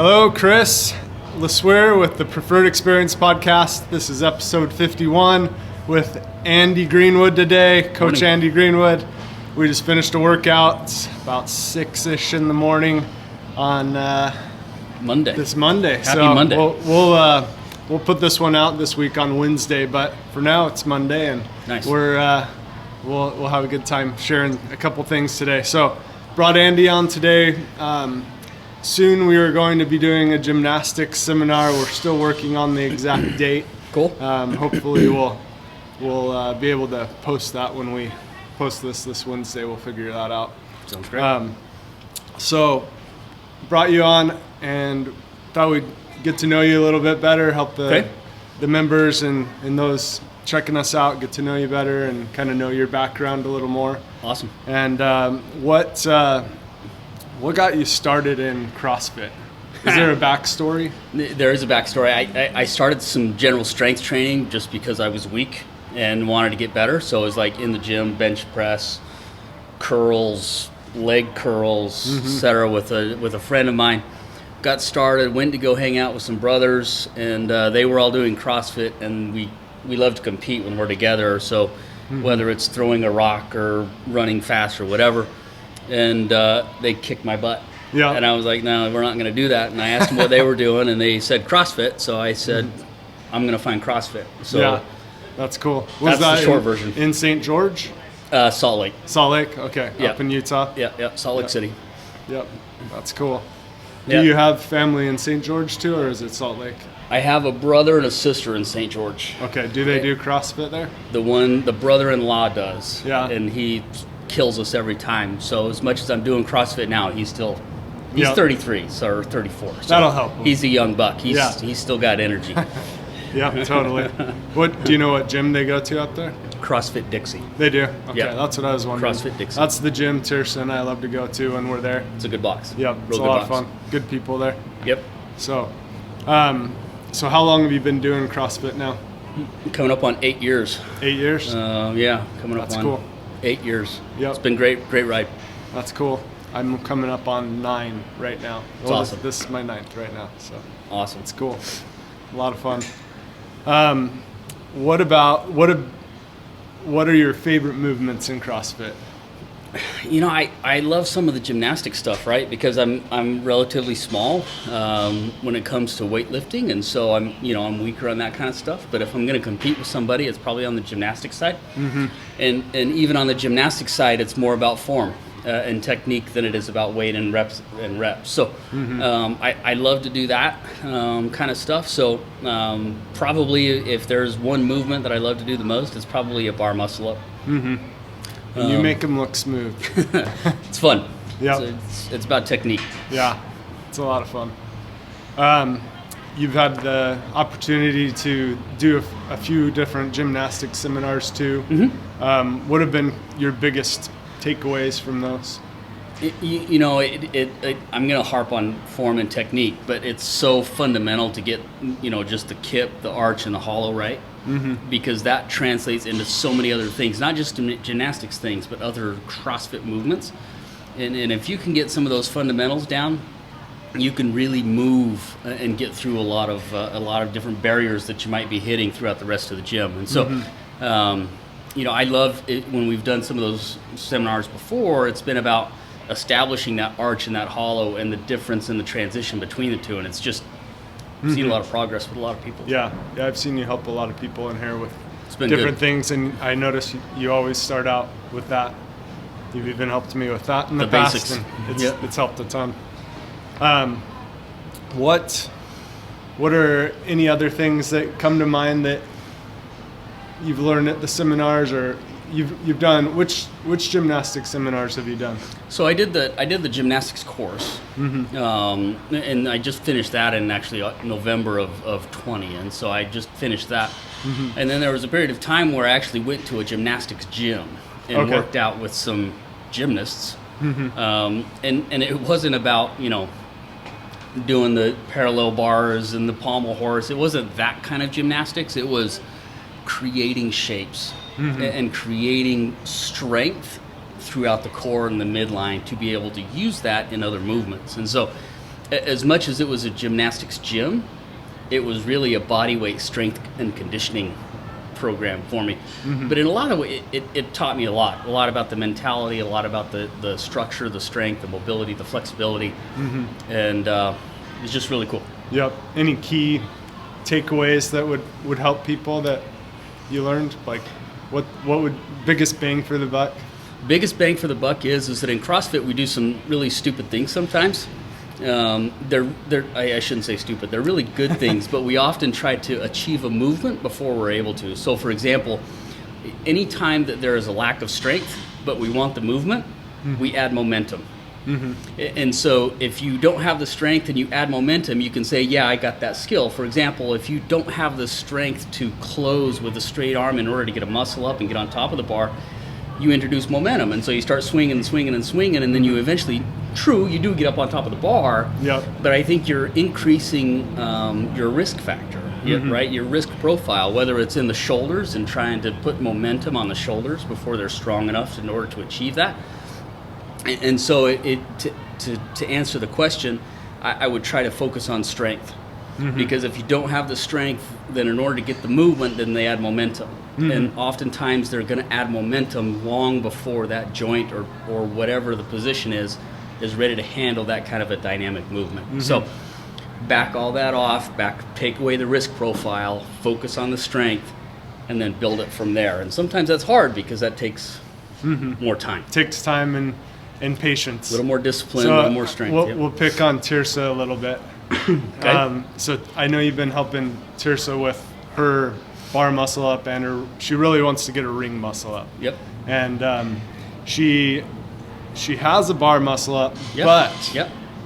Hello, Chris LeSueur with the Preferred Experience Podcast. This is episode 51 with Andy Greenwood today, Coach Andy Greenwood. We just finished a workout. It's about 6-ish in the morning on Monday. This Monday. Happy Monday. We'll put this one out this week on Wednesday, but for now it's Monday, and nice. We'll have a good time sharing a couple things today. So brought Andy on today. Soon we are going to be doing a gymnastics seminar. We're still working on the exact date. Cool. Hopefully we'll be able to post that when we post this Wednesday. We'll figure that out. Sounds great. So brought you on and thought we'd get to know you a little bit better, help the members and those checking us out get to know you better and kind of know your background a little more. Awesome. And what got you started in CrossFit? Is there a backstory? There is a backstory. I started some general strength training just because I was weak and wanted to get better. So it was like in the gym, bench press, curls, leg curls, etc. with a friend of mine. Got started, went to go hang out with some brothers, and they were all doing CrossFit, and we love to compete when we're together. So whether it's throwing a rock or running fast or whatever, and they kicked my butt. Yeah. And I was like, no, we're not going to do that. And I asked them what they were doing, and they said CrossFit. So I said, I'm going to find CrossFit. So yeah, that's cool. That's the short version. In St. George? Salt Lake. Salt Lake, okay. Yeah. Up in Utah? Yeah, Salt Lake City. Yep, that's cool. Yeah. Do you have family in St. George too, or is it Salt Lake? I have a brother and a sister in St. George. Okay, do they do CrossFit there? The brother-in-law does. Yeah. And he kills us every time. So as much as I'm doing CrossFit now, he's 33, or 34. So that'll help him. He's a young buck. He's still got energy. Yeah, totally. Do you know what gym they go to out there? CrossFit Dixie. They do? Okay, Yep. that's what I was wondering. CrossFit Dixie. That's the gym Tirsa and I love to go to when we're there. It's a good box. Yep, it's Real a good lot box. of fun. Good people there. Yep. So, so how long have you been doing CrossFit now? Coming up on 8 years. 8 years? Yeah, coming up That's on cool. 8 years. Yep. It's been great ride. That's cool. I'm coming up on 9 right now. It's awesome. This is my 9th right now, so Awesome. it's cool. A lot of fun. What are your favorite movements in CrossFit? You know, I love some of the gymnastic stuff, right? Because I'm relatively small when it comes to weightlifting, and so I'm weaker on that kind of stuff. But if I'm going to compete with somebody, it's probably on the gymnastic side. And even on the gymnastic side, it's more about form and technique than it is about weight and reps. So I love to do that kind of stuff. So probably if there's one movement that I love to do the most, it's probably a bar muscle up. And you make them look smooth. It's fun. Yeah, it's about technique. Yeah, it's a lot of fun. You've had the opportunity to do a few different gymnastic seminars too. What have been your biggest takeaways from those? I'm going to harp on form and technique, but it's so fundamental to get, just the kip, the arch, and the hollow right. Because that translates into so many other things, not just gymnastics things, but other CrossFit movements. And if you can get some of those fundamentals down, you can really move and get through a lot of different barriers that you might be hitting throughout the rest of the gym. And so, I love it when we've done some of those seminars before. It's been about establishing that arch and that hollow and the difference in the transition between the two, and it's just seen a lot of progress with a lot of people. Yeah, I've seen you help a lot of people in here with been different good. things, and I notice you always start out with that. You've even helped me with that in the past, basics. and it's helped a ton. What are any other things that come to mind that you've learned at the seminars, or you've done? Which gymnastics seminars have you done? So I did the gymnastics course, and I just finished that in actually November of 20, and so I just finished that. And then there was a period of time where I actually went to a gymnastics gym and worked out with some gymnasts, and it wasn't about doing the parallel bars and the pommel horse. It wasn't that kind of gymnastics. It was creating shapes and creating strength throughout the core and the midline to be able to use that in other movements. And so as much as it was a gymnastics gym, it was really a body weight strength and conditioning program for me. But in a lot of ways, it taught me a lot about the mentality, a lot about the structure, the strength, the mobility, the flexibility, and it's just really cool. Yep. Any key takeaways that would help people that you learned? Like, what would biggest bang for the buck? Biggest bang for the buck is that in CrossFit we do some really stupid things sometimes. I shouldn't say stupid. They're really good things, but we often try to achieve a movement before we're able to. So, for example, anytime that there is a lack of strength, but we want the movement, we add momentum. And so if you don't have the strength and you add momentum, you can say, yeah, I got that skill. For example, if you don't have the strength to close with a straight arm in order to get a muscle up and get on top of the bar, you introduce momentum. And so you start swinging and swinging and swinging, and then you eventually, you do get up on top of the bar, but I think you're increasing your risk factor, right? Your risk profile, whether it's in the shoulders and trying to put momentum on the shoulders before they're strong enough in order to achieve that. And so to answer the question, I would try to focus on strength, because if you don't have the strength, then in order to get the movement, then they add momentum. And oftentimes they're going to add momentum long before that joint or whatever the position is ready to handle that kind of a dynamic movement. So back all that off, take away the risk profile, focus on the strength, and then build it from there. And sometimes that's hard because that takes more time. Takes time and patience. A little more discipline, a little more strength. We'll pick on Tirsa a little bit. Okay. So I know you've been helping Tirsa with her bar muscle up, and she really wants to get her ring muscle up. Yep. And she has a bar muscle up, but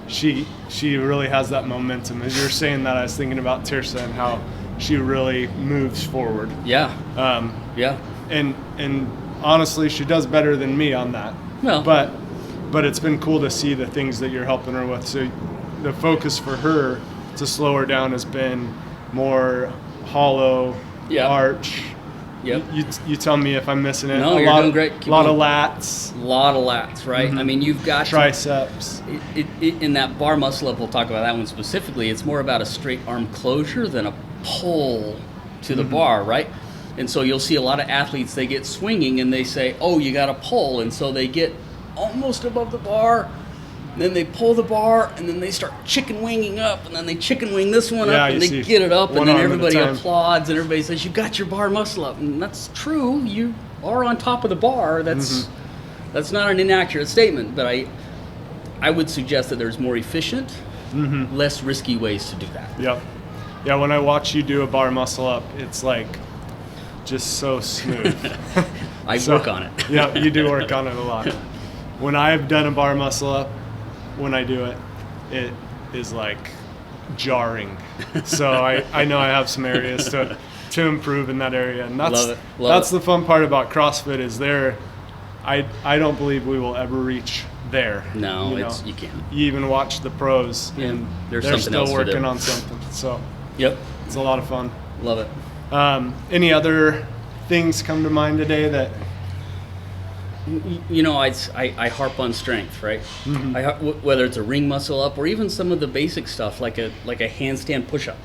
she really has that momentum. As you're saying that, I was thinking about Tirsa and how she really moves forward. Yeah. And honestly, she does better than me on that. Well, but it's been cool to see the things that you're helping her with. So the focus for her to slow her down has been more hollow, arch. Yep. You tell me if I'm missing it. No, you're doing great. A lot of lats. A lot of lats, right? I mean, you've got triceps. In that bar muscle up, we'll talk about that one specifically. It's more about a straight arm closure than a pull to the bar, right? And so you'll see a lot of athletes, they get swinging and they say, oh, you got to pull. And so they get almost above the bar, then they pull the bar, and then they start chicken winging up, and then they chicken wing this one up, and they get it up, and then everybody applauds, and everybody says, you got your bar muscle up. And that's true. You are on top of the bar. That's not an inaccurate statement, but I would suggest that there's more efficient, less risky ways to do that. Yep. Yeah, when I watch you do a bar muscle up, it's like just so smooth. I work on it. Yeah, you do work on it a lot. When I've done a bar muscle up, when I do it, it is like jarring. So I know I have some areas to improve in that area. And that's the fun part about CrossFit is I don't believe we will ever reach there. No, you can't. You even watch the pros and they're still working on something. So it's a lot of fun. Love it. Any other things come to mind today that I harp on strength, right? Whether it's a ring muscle up or even some of the basic stuff like a handstand push-up,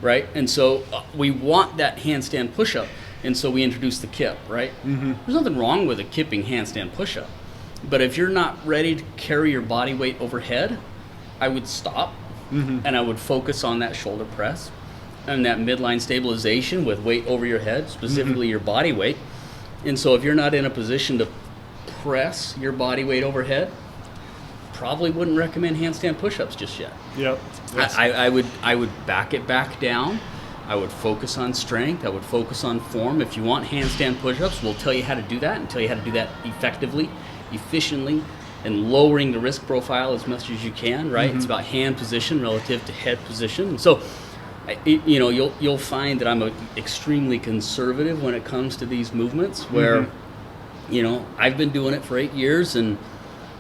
right? And so we want that handstand push-up, and so we introduce the kip, right? There's nothing wrong with a kipping handstand push-up, but if you're not ready to carry your body weight overhead, I would stop, and I would focus on that shoulder press and that midline stabilization with weight over your head, specifically your body weight. And so if you're not in a position to press your body weight overhead, probably wouldn't recommend handstand push-ups just yet. Yep. I would back it back down. I would focus on strength. I would focus on form. If you want handstand push-ups, we'll tell you how to do that and tell you how to do that effectively, efficiently, and lowering the risk profile as much as you can, right? It's about hand position relative to head position. And so you'll find that I'm extremely conservative when it comes to these movements where, I've been doing it for 8 years, and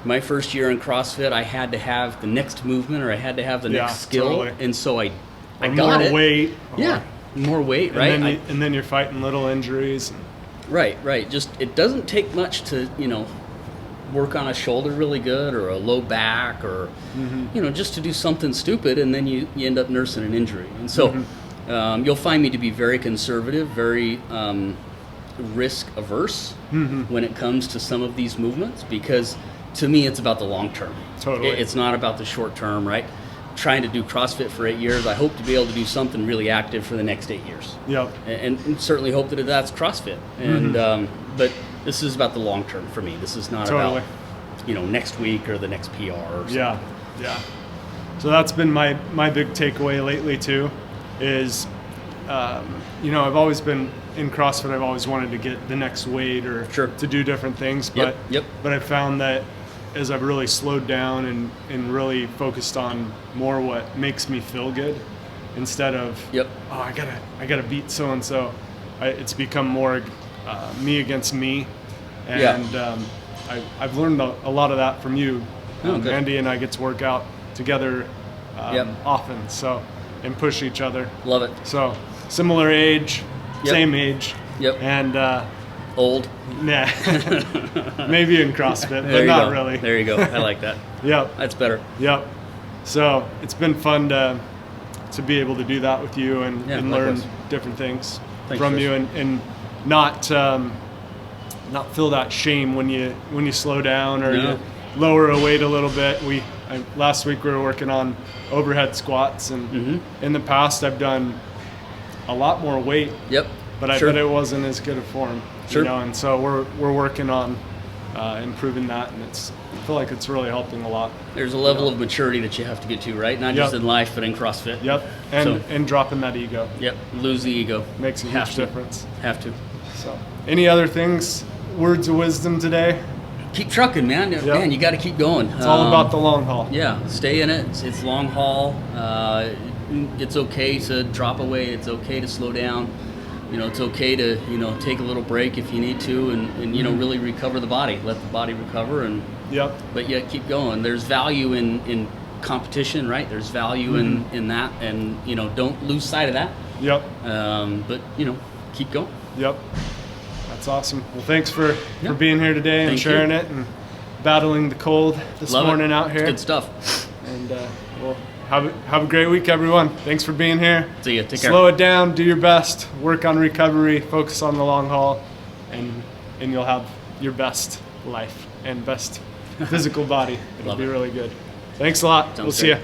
my first year in CrossFit, I had to have the next movement or I had to have the next skill. Totally. And so I got it. Weight. More weight, right? And then you're fighting little injuries. Right. Just, it doesn't take much to, work on a shoulder really good or a low back or, just to do something stupid, and then you end up nursing an injury. And so you'll find me to be very conservative, very risk averse when it comes to some of these movements, because to me it's about the long term. Totally. It's not about the short term, right? Trying to do CrossFit for 8 years, I hope to be able to do something really active for the next 8 years. Yep. And certainly hope that that's CrossFit. And but this is about the long term for me. This is not about next week or the next PR or something. Yeah. So that's been my big takeaway lately too, is I've always been in CrossFit. I've always wanted to get the next weight or to do different things, but I found that as I've really slowed down and really focused on more what makes me feel good instead of I gotta beat so and so. It's become more me against me, and I've learned a lot of that from you. Andy and I get to work out together often, so, and push each other. Love it. So similar age, same age, and old. Yeah, maybe in CrossFit, but not really. There you go. I like that. That's better. So it's been fun to be able to do that with you and learn different things from you, and not feel that shame when you slow down or you lower a weight a little bit. Last week we were working on overhead squats, and in the past I've done a lot more weight. But I bet it wasn't as good a form. And so we're working on improving that, and I feel like it's really helping a lot. There's a level of maturity that you have to get to, right? Not just in life, but in CrossFit. And dropping that ego. Lose the ego. Makes a huge difference. Have to. So, any other things, words of wisdom today? Keep trucking, man. Man, you got to keep going. It's all about the long haul. Stay in it. It's long haul. It's okay to drop a weight. It's okay to slow down. It's okay to, take a little break if you need to, and really recover the body. Let the body recover, but keep going. There's value in competition, right? There's value in that, and don't lose sight of that. But keep going. That's awesome. Well, thanks for being here today and sharing it and battling the cold this morning out here. It's good stuff. And well, have a great week, everyone. Thanks for being here. See you. Take care. Slow it down. Do your best. Work on recovery. Focus on the long haul, and you'll have your best life and best physical body. It'll be really good. Thanks a lot. We'll see you.